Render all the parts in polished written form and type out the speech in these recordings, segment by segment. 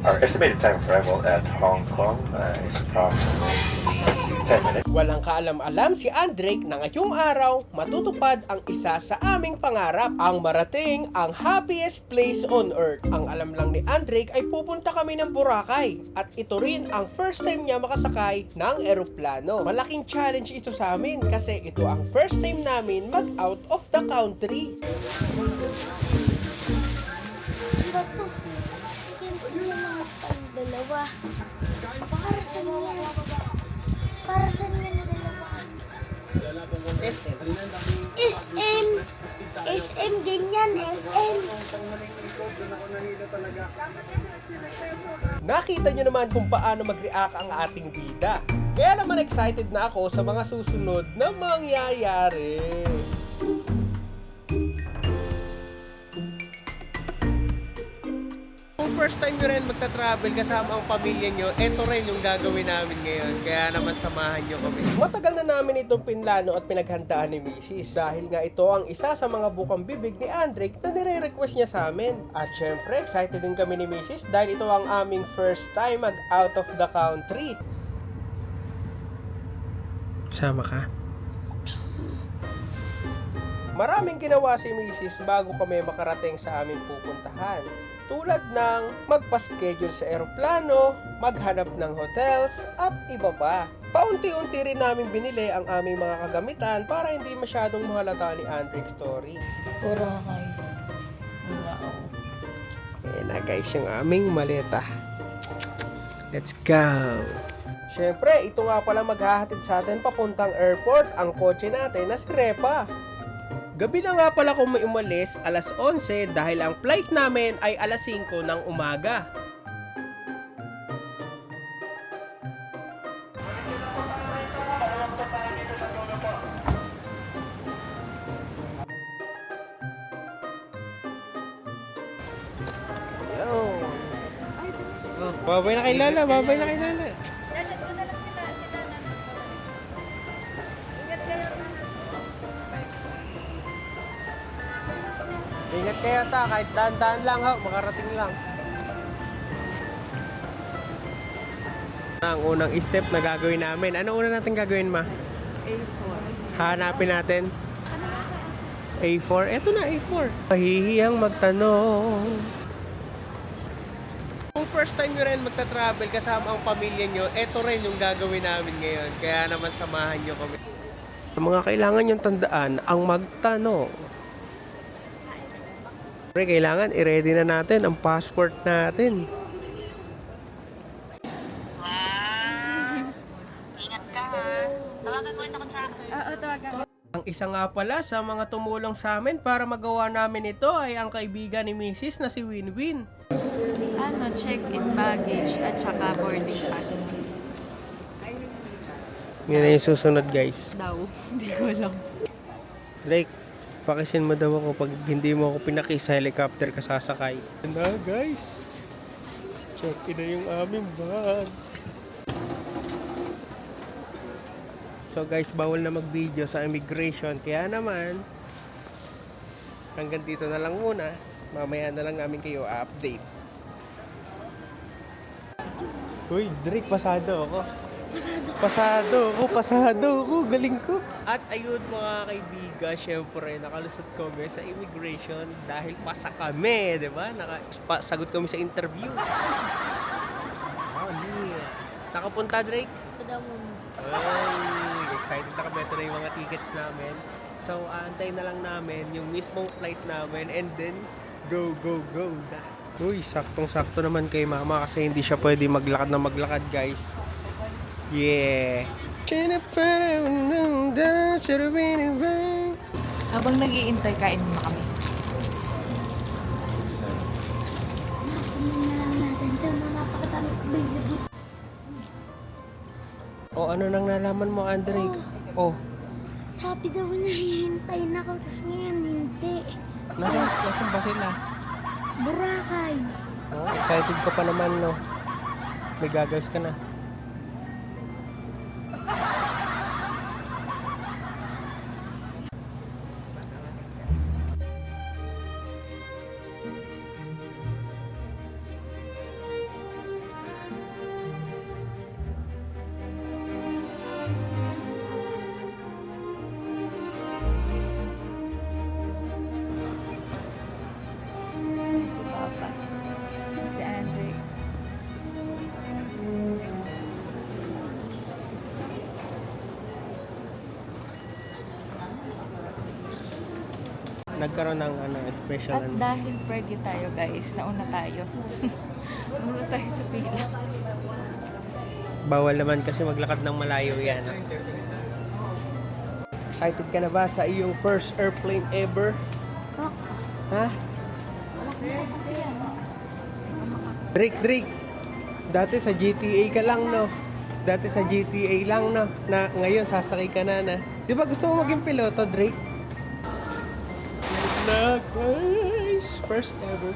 Our estimated time of arrival at Hong Kong is approximately 10 minutes. Walang kaalam-alam si Andrake na ngayong araw matutupad ang isa sa aming pangarap, ang marating ang happiest place on earth. Ang alam lang ni Andrake ay pupunta kami ng Boracay at ito rin ang first time niya makasakay ng eroplano. Malaking challenge ito sa amin kasi ito ang first time namin mag out of the country. Ano to? Hindi naman ang dalawa. Para sa niya. Para sa niya na dalawa. SM. SM din yan, SM. Nakita nyo naman kung paano mag-react ang ating bida. Kaya naman excited na ako sa mga susunod na mangyayari. Kung first time nyo rin magta-travel kasama ang pamilya nyo, eto rin yung gagawin namin ngayon. Kaya naman samahan nyo kami. Matagal na namin itong pinlano at pinaghandaan ni Mrs. Dahil nga ito ang isa sa mga bukang bibig ni Andrake na nire-request niya sa amin. At syempre, excited din kami ni Mrs. dahil ito ang aming first time mag out of the country. Sama ka? Maraming ginawa si Mrs. bago kami makarating sa aming pupuntahan. Tulad ng magpa-schedule sa eroplano, maghanap ng hotels, at iba pa. Paunti-unti rin namin binili ang aming mga kagamitan para hindi masyadong mahalata ni Andrake's story. Boracay. Wow. Ayan na guys yung aming maleta. Let's go! Siyempre, ito nga pala maghahatid sa atin papuntang airport ang kotse natin na si Repa. Gabi na nga pala kung may umalis, alas 11 dahil ang flight namin ay alas 5 ng umaga. Yo. Oh, babay na kay Lala, babay na kay Lala. Dalag ko na lang sila. Ingat kayo. Ingat kayo ta, kahit daan-daan lang ho, makarating lang. Ang unang step na gagawin namin. Ano una natin gagawin, ma? A4. Hanapin natin. A4? Eto na, A4. Mahihiyang magtanong. Kung first time nyo rin magta-travel kasama ang pamilya nyo, eto rin yung gagawin namin ngayon. Kaya naman samahan nyo kami. Ang mga kailangan nyong tandaan, ang magtanong. Pre, kailangan i-ready na natin ang passport natin. Ingat ka ha. Tawagan mo ito kung sa... Oo, tawagan. Ang isa nga pala sa mga tumulong sa amin para magawa namin ito ay ang kaibigan ni Mrs. na si Winwin. Ano, check-in baggage at saka boarding pass. Yan na yung susunod guys. Daw. Hindi ko alam. Like, pakisin mo daw ako pag hindi mo ako pinaki sa helicopter ka sasakay. Na guys, check in na yung aming bag. So guys, bawal na mag-video sa immigration. Kaya naman, hanggang dito na lang muna. Mamaya na lang namin kayo update. Uy, Drake, pasado ako. Pasado ako, galing ko. At ayun mga kaibigan, syempre nakalusot kami sa immigration dahil pasa kami, di ba? Sagot kami sa interview. Oh, yes. Saan ka punta, Drake? Padamon. Ay, excited na kami. Ito na yung mga tickets namin. So, antay na lang namin yung mismong flight namin and then go na. Uy, saktong-sakto naman kay mama kasi hindi siya pwede maglakad na maglakad, guys. Yeah. Habang nag-iintay, kain muna kami. Kumain na lang natin ito. Napakatami. O, ano nang nalaman mo, Andre? Oh, Sabi daw na hihintay na ako. Tapos ngayon hindi. nasan ba sila? Boracay. Oh, excited ka pa naman, no? May goggles ka na. nagkaroon ng special At dahil pregnant tayo guys, nauna tayo. Nauna tayo sa pila. Bawal naman kasi maglakad ng malayo yan. Excited ka na ba sa iyong first airplane ever? Ha? Drake, dati sa GTA ka lang, no? Dati sa GTA lang, no? Na ngayon sasakay ka na. Di ba gusto mo maging piloto, Drake? Na, guys! First ever.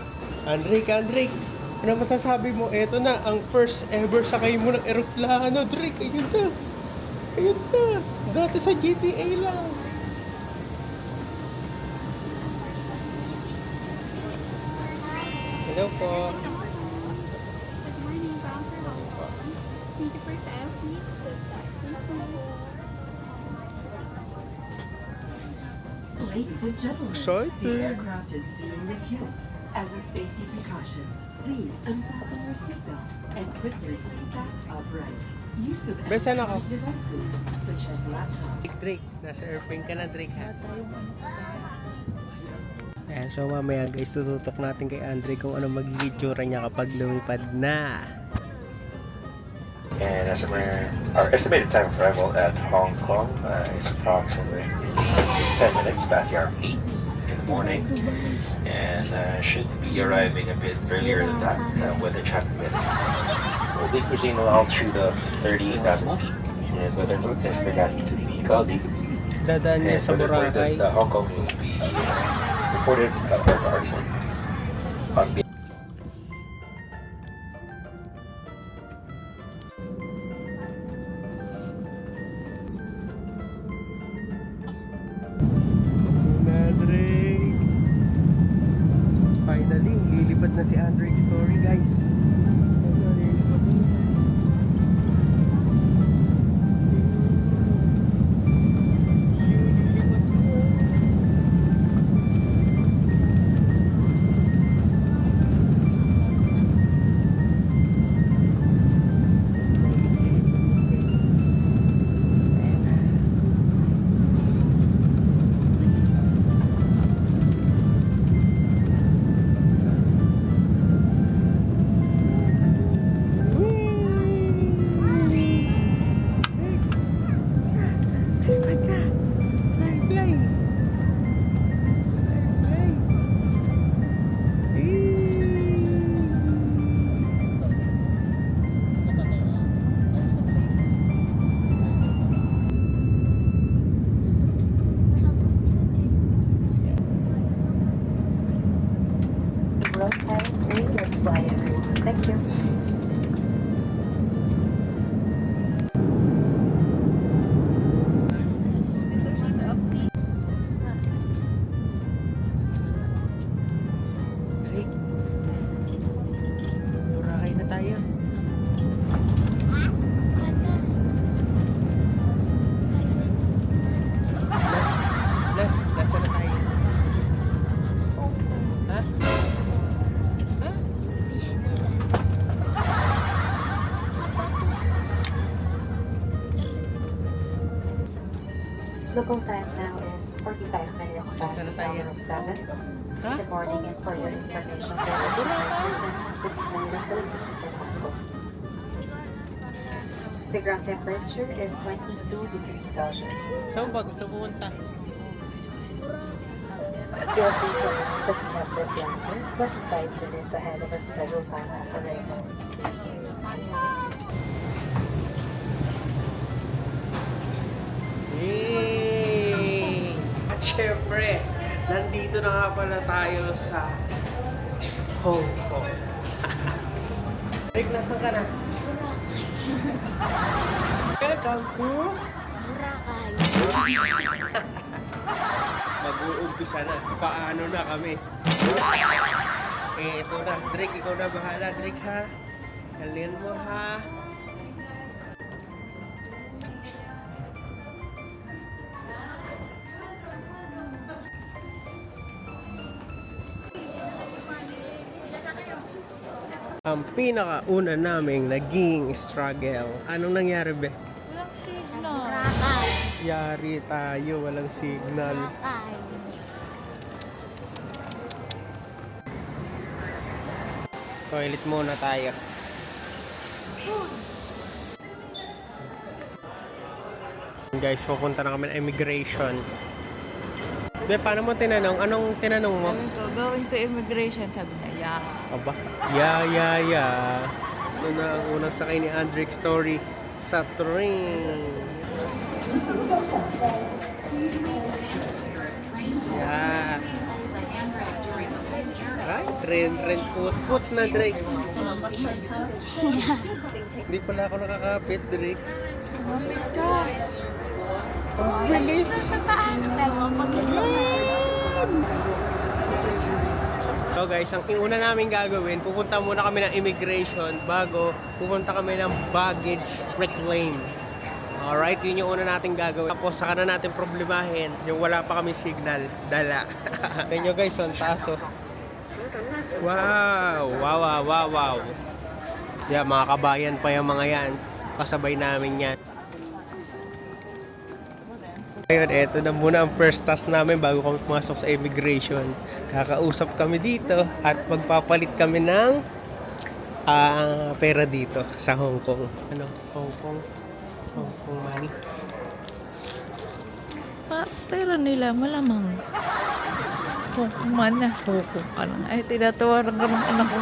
Drake, ano masasabi mo? Eto na, ang first ever sakay mo ng eroplano, Drake. Ayun na. Dati sa GTA lang. Hello po. Good morning, Brown for welcome. Thank you for staying, please. Ladies and gentlemen, Excited. the aircraft is being refueled. As a safety precaution, please unfasten your seatbelt and put your seatbelt upright. Use of Besan ako. electronic devices such as laptops. Drake, nasa airplane ka na, Drake, ha? Ayan, so mamaya guys, tututok natin kay Andre kung ano magiging itsura niya kapag lumipad na. And our estimated time of arrival at Hong Kong is approximately 10 minutes past the hour 8 in the morning. And should be arriving a bit earlier than that weather traffic permitting. We'll be cruising an altitude of 38,000 feet. And weather is forecasted to be cloudy. Dadaan niya And sa weather Boracay. that Hong Kong will be reported for arson. On the Na, Drake. Finally, lilipad na si Andre's story, guys. Road time 3, let's fly everyone. Thank you. Window shades up, please. Drake. Boracay na tayo. Nasa na tayo? Ha? Ha? Local time now is 45 minutes past Saan na the tayo? hour of 7. Ha? Good morning, and for your information, there will be the ground temperature is 22 degrees Celsius. Saan ba gusto pumunta? Feel free to looking at this landing 25 minutes ahead of our scheduled time of arrival. Yay! At syempre, nandito na nga pala tayo sa Hong Kong. Rick, nasan ka na? Welcome to Boracay. mag-uumpisa na. Paano na kami? Ito na. Drake, ikaw na bahala. Drake, ha? Halin mo, ha? Ang pinakauna naming naging struggle. Anong nangyari, be? Walang Sa signal. Boracay. Yari tayo, walang signal. Boracay. Toilet muna tayo. Guys, pupunta na kami ng immigration. Be, paano mo tinanong? Anong tinanong mo? Sabi ko, going to immigration. Sabi niya, yeah. Aba, yeah. Ito na ang unang sakay ni Andrick story sa train. Yeah. Ay, train, put na, Drake. Hindi pala ako nakakapit, Drake. Lumapit ka. Ang bilis. Sa taas. Tama, So guys, ang una namin gagawin, pupunta muna kami ng immigration bago pupunta kami ng baggage reclaim. Alright, yun yung una natin gagawin. Tapos saka na natin problemahin yung wala pa kami signal. Dala. Tignan nyo guys, ang taas oh. Wow. Yeah, mga kabayan pa yung mga yan. Kasabay namin yan. Ngayon, eto na muna ang first task namin bago kami pumasok sa immigration. Kakausap kami dito at magpapalit kami ng pera dito sa Hong Kong. Ano? Hong Kong money. Pero nila, malamang. Hukuman na. Ano? Ay, tinatawaran ka ng anak ko.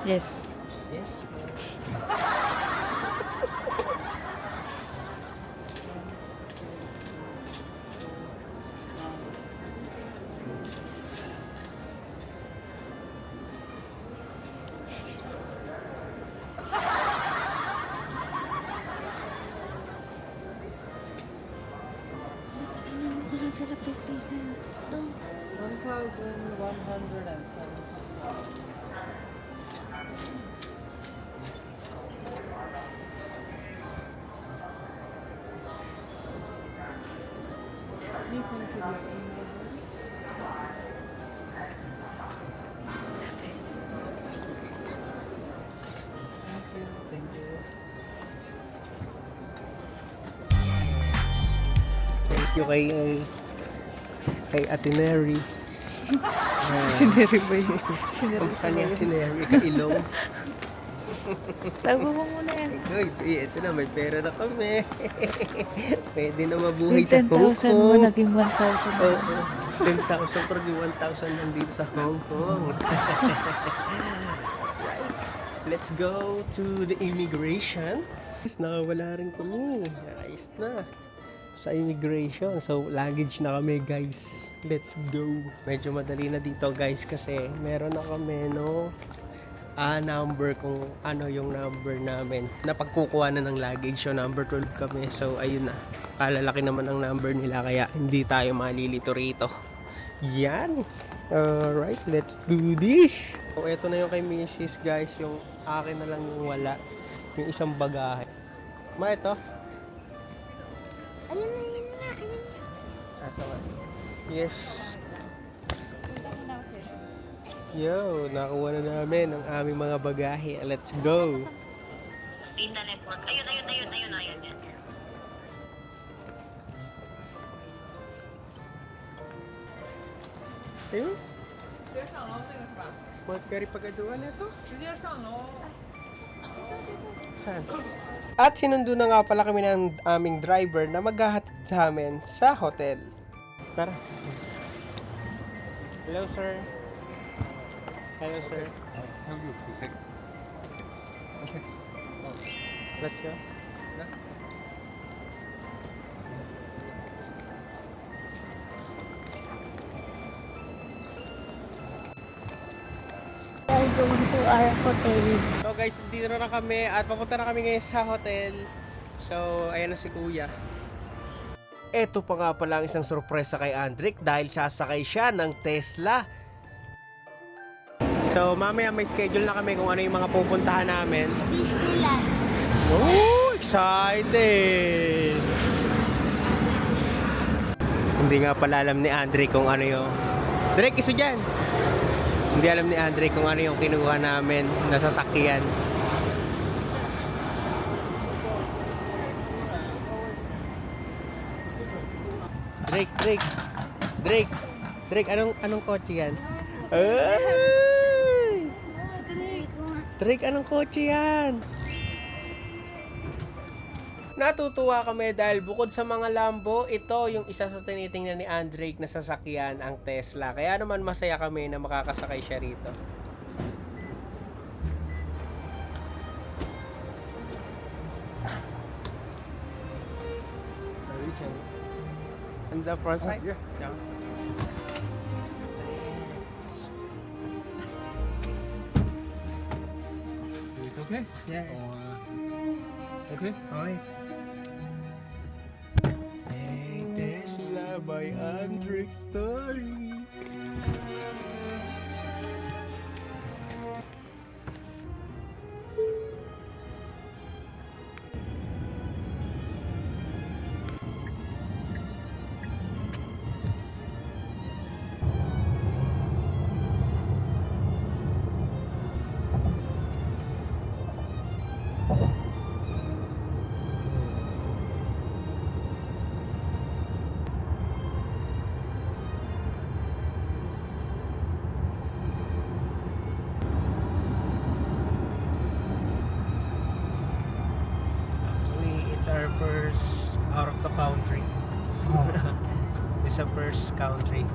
Yes. Yes. Kung saan sila pipili. Doon. 1,107. Thank you kay Ate Mary. Sineri ba yun? Ang kanya Ate Mary, kailong. Tago mo muna yan. Uy, ito na, may pera na kami. Pwede na mabuhay sa Yung Hong 10,000 mo, Kong. naging 1,000. Oo. 10,000 pero di 1,000 nandito sa Hong Kong. Let's go to the immigration. Nakawala rin kami. Ayos na. Sa immigration. So, luggage na kami, guys. Let's go. Medyo madali na dito, guys, kasi meron na kami, no? Number kung ano yung number namin. Napagkukuha na ng luggage. So, number 12 kami. So, ayun na. Kalalaki naman ang number nila, kaya hindi tayo malilito rito. Yan. Alright, let's do this. So, eto na yung kay Mrs. guys. Yung akin na lang yung wala. Yung isang bagahe. Ma, ito. Ayun na. Asa nga. Yes. Yo, nakuha na namin ang aming mga bagahe. Let's go. Data network. Ayun. Yan. Ayun. Magkari pagaduan ito. Saan? At sinundo na nga pala kami ng aming driver na maghahatid sa amin sa hotel. Tara. Hello, sir. Hello, sir. Let's go. We are going to our hotel. So guys, dito na kami at papunta na kami ngayon sa hotel. So, ayan na si Kuya. Eto pa nga pala ang isang sorpresa kay Andrick dahil sasakay siya ng Tesla. So, mamaya may schedule na kami kung ano yung mga pupuntahan namin. Disneyland. Oh, excited! Hindi nga pala alam ni Andrick kung ano yung... Drake, isa dyan! Hindi alam ni Andrick kung ano yung kinuha namin na sasakyan. Drake, anong kotse yan? Ay! Drake, anong kotse yan? Natutuwa kami dahil bukod sa mga Lambo, ito yung isa sa tinitingnan ni Andrake na sasakyan, ang Tesla. Kaya naman masaya kami na makakasakay siya rito. And the front side? Yeah. It's okay? Yeah. Okay? Okay. Hey, Tesla by Andrake Story. It's our first out of the country. It's a first country.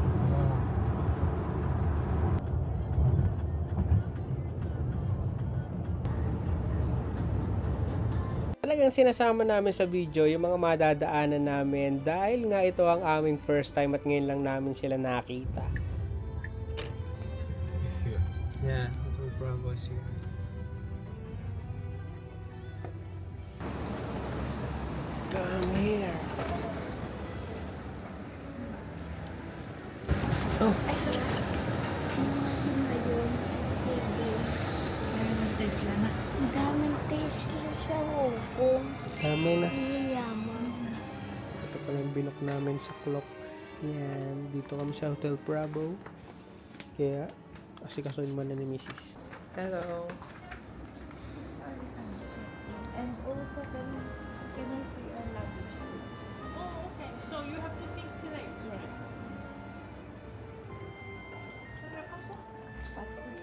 Talagang sinasama namin sa video yung mga madadaanan namin dahil nga ito ang aming first time at ngayon lang namin sila nakita. It's here. Yeah, Hotel Bravo is here. Come here. Oh, Ay, sorry. Ayun. Sige. Ayun, Tesla na. Ang daming Tesla sa Hong dami na. Yayaman. Ito pala yung binok namin sa clock. Yan, dito kami sa Hotel Bravo. Kaya, kasi kasuin man na ni Mrs. Hello. And also, can I see a luggage? Oh, okay. So you have two things today. Yes. Passport.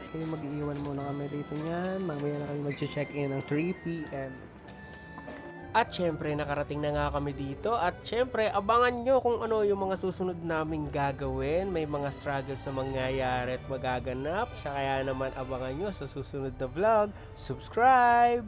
Okay, mag-iiwan muna kami dito niyan. Mamaya na kami mag-check-in ng 3 p.m. At syempre, nakarating na nga kami dito. At syempre, abangan nyo kung ano yung mga susunod naming gagawin. May mga struggles na mangyayari at magaganap. Kaya naman abangan nyo sa susunod na vlog. Subscribe!